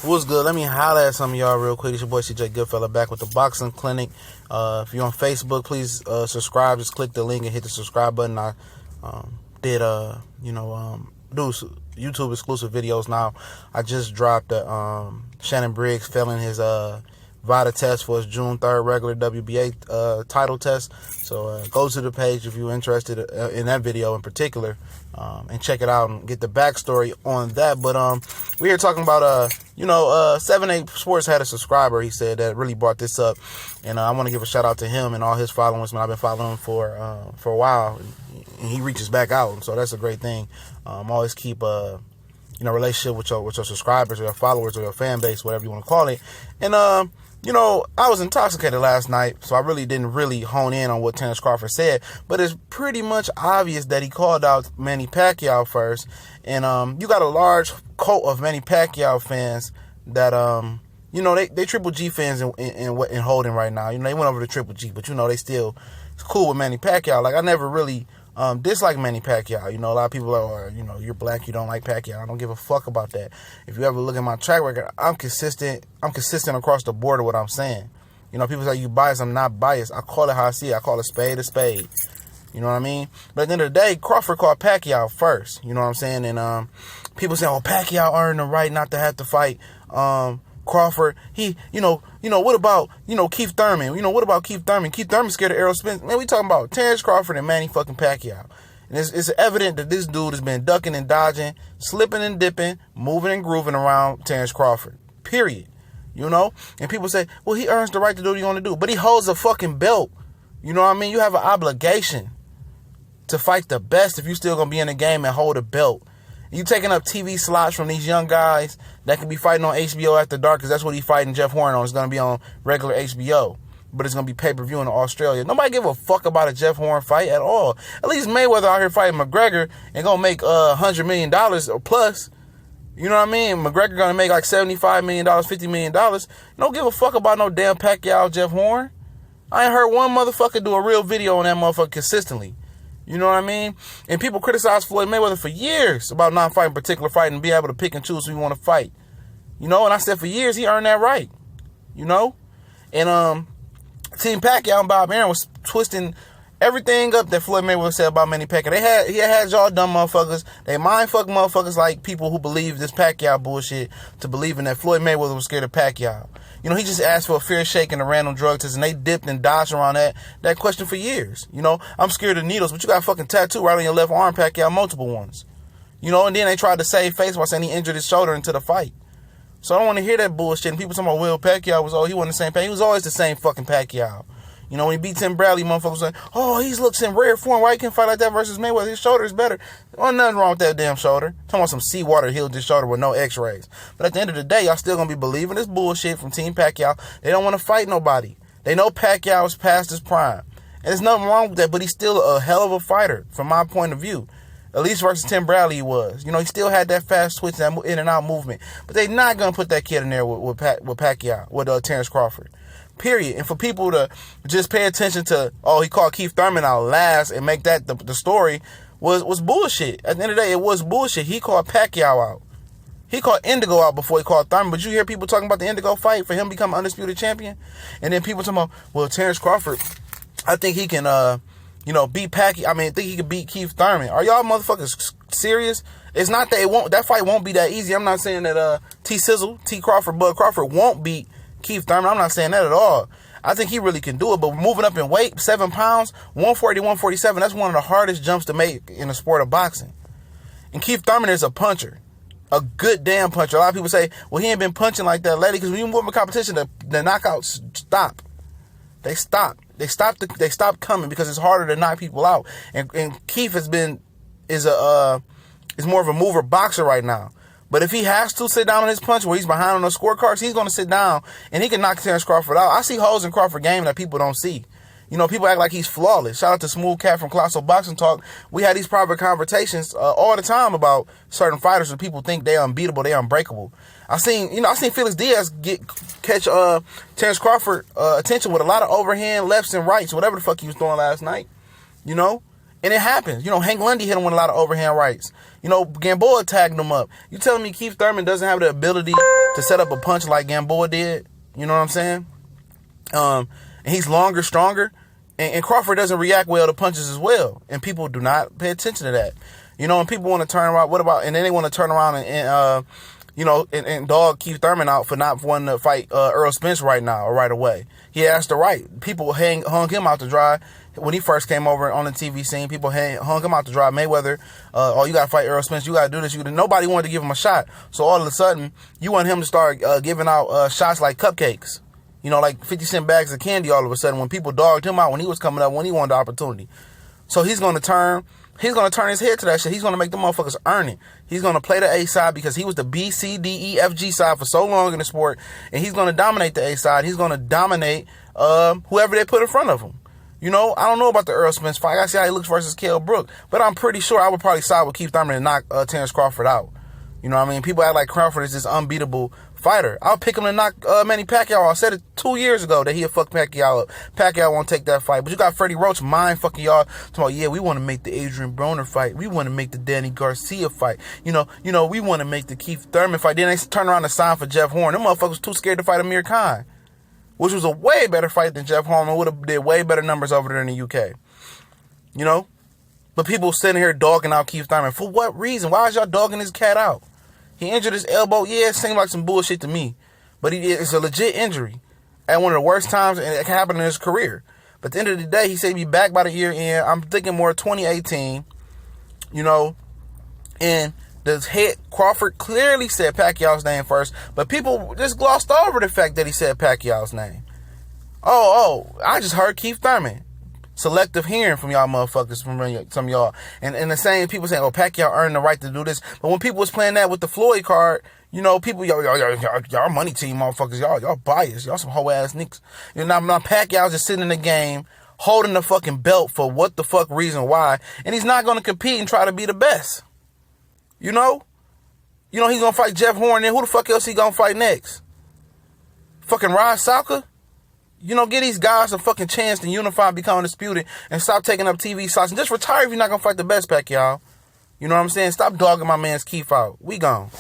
What's good? Let me holler at some of y'all real quick. It's your boy CJ Goodfella back with the Boxing Clinic. If you're on Facebook, please subscribe. Just click the link and hit the subscribe button. I do YouTube exclusive videos now. I just dropped Shannon Briggs failing his VADA test for his June 3rd regular WBA title test. So go to the page if you're interested in that video in particular, and check it out and get the backstory on that. But we're here talking about 7-8 Sports had a subscriber, he said, that really brought this up, and I want to give a shout out to him and all his followers. Man, I've been following him for a while, and he reaches back out, so that's a great thing. Always keep relationship with your subscribers or your followers or your fan base, whatever you want to call it. And I was intoxicated last night, so I really didn't hone in on what Terence Crawford said, but it's pretty much obvious that he called out Manny Pacquiao first. And you got a large cult of Manny Pacquiao fans that they Triple G fans in holding right now. They went over to Triple G, but they still cool with Manny Pacquiao. Like, I never really dislike Manny Pacquiao. A lot of people are, you're black, you don't like Pacquiao. I don't give a fuck about that. If you ever look at my track record, I'm consistent across the board of what I'm saying. People say you biased. I'm not biased. I call it how I see it. I call a spade a spade. You know what I mean? But at the end of the day, Crawford called Pacquiao first. You know what I'm saying? And people say, Pacquiao earned the right not to have to fight Crawford. He, what about, Keith Thurman? What about Keith Thurman? Keith Thurman scared of Errol Spence. Man, we talking about Terence Crawford and Manny fucking Pacquiao. And it's evident that this dude has been ducking and dodging, slipping and dipping, moving and grooving around Terence Crawford. Period. And people say, well, he earns the right to do what he want to do. But he holds a fucking belt. You know what I mean? You have an obligation to fight the best if you still gonna be in the game and hold a belt. You taking up TV slots from these young guys that can be fighting on HBO after dark, because that's what he's fighting Jeff Horn on. It's going to be on regular HBO, but it's going to be pay-per-view in Australia. Nobody give a fuck about a Jeff Horn fight at all. At least Mayweather out here fighting McGregor and going to make $100 million or plus. You know what I mean? McGregor going to make like $75 million, $50 million. Don't give a fuck about no damn Pacquiao, Jeff Horn. I ain't heard one motherfucker do a real video on that motherfucker consistently. You know what I mean? And people criticize Floyd Mayweather for years about not fighting a particular fight and be able to pick and choose who you want to fight. And I said for years he earned that right. And Team Pacquiao and Bob Arum was twisting everything up that Floyd Mayweather said about Manny Pacquiao. He had y'all dumb motherfuckers. They mind fuck motherfuckers like people who believe this Pacquiao bullshit to believing that Floyd Mayweather was scared of Pacquiao. He just asked for a fair shake and a random drug test, and they dipped and dodged around that question for years. I'm scared of needles, but you got a fucking tattoo right on your left arm, Pacquiao, multiple ones. And then they tried to save face by saying he injured his shoulder into the fight. So I don't want to hear that bullshit. And people talking about, well, Pacquiao he wasn't the same Pacquiao. He was always the same fucking Pacquiao. When he beat Tim Bradley, motherfuckers like, he looks in rare form. Why he can't fight like that versus Mayweather? His shoulder is better. Well, nothing wrong with that damn shoulder. Talking about some seawater healed his shoulder with no x-rays. But at the end of the day, y'all still going to be believing this bullshit from Team Pacquiao. They don't want to fight nobody. They know Pacquiao is past his prime. And there's nothing wrong with that, but he's still a hell of a fighter from my point of view. At least versus Tim Bradley he was. He still had that fast switch, that in and out movement. But they're not going to put that kid in there with Pacquiao, with Terence Crawford. Period. And for people to just pay attention to, he called Keith Thurman out last and make that the story was bullshit. At the end of the day, it was bullshit. He called Pacquiao out. He called Indigo out before he called Thurman. But you hear people talking about the Indigo fight for him to become undisputed champion? And then people talking about, well, Terence Crawford, I think he can, beat Pacquiao. I think he could beat Keith Thurman. Are y'all motherfuckers serious? It's not that that fight won't be that easy. I'm not saying that T Crawford, Bud Crawford won't beat Keith Thurman. I'm not saying that at all. I think he really can do it, but moving up in weight, 7 pounds, 140, 147, that's one of the hardest jumps to make in the sport of boxing. And Keith Thurman is a puncher. A good damn puncher. A lot of people say, well, he ain't been punching like that lately, because when you move in competition, the knockouts stop. They stop. They stop coming because it's harder to knock people out. And Keith is more of a mover boxer right now. But if he has to sit down on his punch where he's behind on those scorecards, he's going to sit down and he can knock Terence Crawford out. I see holes in Crawford's game that people don't see. People act like he's flawless. Shout out to Smooth Cat from Colossal Boxing Talk. We had these private conversations all the time about certain fighters where people think they're unbeatable, they're unbreakable. I seen Felix Diaz catch Terence Crawford attention with a lot of overhand lefts and rights, whatever the fuck he was doing last night. And it happens. Hank Lundy hit him with a lot of overhand rights. Gamboa tagged him up. You telling me Keith Thurman doesn't have the ability to set up a punch like Gamboa did. You know what I'm saying? And he's longer, stronger. And Crawford doesn't react well to punches as well. And people do not pay attention to that. You know, and people want to turn around, and then they want to turn around and dog Keith Thurman out for not wanting to fight Earl Spence right now or right away. He has the right. People hung him out to dry when he first came over on the TV scene. People hung him out to dry. Mayweather, oh, you got to fight Earl Spence. You got to do this. Nobody wanted to give him a shot. So all of a sudden, you want him to start giving out shots like cupcakes. You know, like 50 cent bags of candy all of a sudden when people dogged him out when he was coming up, when he wanted the opportunity. So he's going to turn his head to that shit. He's going to make the motherfuckers earn it. He's going to play the A side because he was the B, C, D, E, F, G side for so long in the sport. And he's going to dominate the A side. He's going to dominate whoever they put in front of him. You know, I don't know about the Earl Spence fight. I see how he looks versus Kell Brook. But I'm pretty sure I would probably side with Keith Thurman and knock Terence Crawford out. You know what I mean? People act like Crawford is this unbeatable fighter. I'll pick him to knock Manny Pacquiao. I said it 2 years ago that he'll fuck Pacquiao up. Pacquiao won't take that fight. But you got Freddie Roach mind fucking y'all talking about, yeah, we want to make the Adrian Broner fight. We want to make the Danny Garcia fight. You know, we want to make the Keith Thurman fight. Then they turn around and sign for Jeff Horn. Them motherfuckers too scared to fight Amir Khan, which was a way better fight than Jeff Horn. Would have did way better numbers over there in the UK. You know? But people sitting here dogging out Keith Thurman. For what reason? Why is y'all dogging this cat out? He injured his elbow. Yeah, it seemed like some bullshit to me. But it's a legit injury at one of the worst times and it can happen in his career. But at the end of the day, he said he'd be back by the year end. I'm thinking more 2018, you know. And the head, Crawford clearly said Pacquiao's name first. But people just glossed over the fact that he said Pacquiao's name. Oh, I just heard Keith Thurman. Selective hearing from y'all motherfuckers, from some of y'all. And the same people saying, oh, Pacquiao earned the right to do this. But when people was playing that with the Floyd card, you know, people, y'all money team motherfuckers, y'all biased. Y'all some hoe ass niggas. You know, now Pacquiao's just sitting in the game, holding the fucking belt for what the fuck reason why. And he's not going to compete and try to be the best. You know? You know, he's going to fight Jeff Horn, then who the fuck else he going to fight next? Fucking Rod Salka? You know, give these guys a fucking chance to unify and become undisputed and stop taking up TV slots and just retire if you're not going to fight the best, Pacquiao. You know what I'm saying? Stop dogging my man's Keith out. We gone.